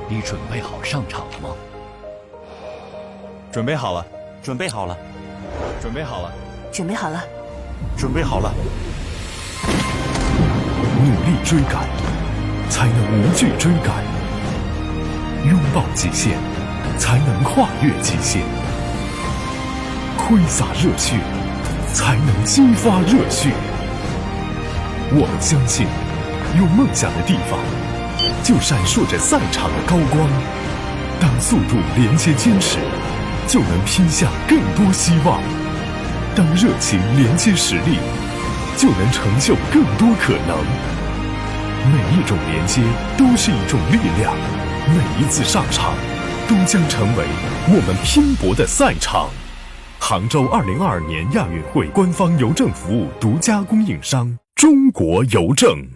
你准备好上场了吗？准备好了，准备好了，准备好了，准备好了，准备好了。努力追赶，才能无惧追赶；拥抱极限，才能跨越极限；挥洒热血，才能激发热血。我们相信，有梦想的地方，就闪烁着赛场的高光。当速度连接坚持，就能拼向更多希望；当热情连接实力，就能成就更多可能。每一种连接都是一种力量，每一次上场都将成为我们拼搏的赛场。杭州2022年亚运会官方邮政服务独家供应商：中国邮政。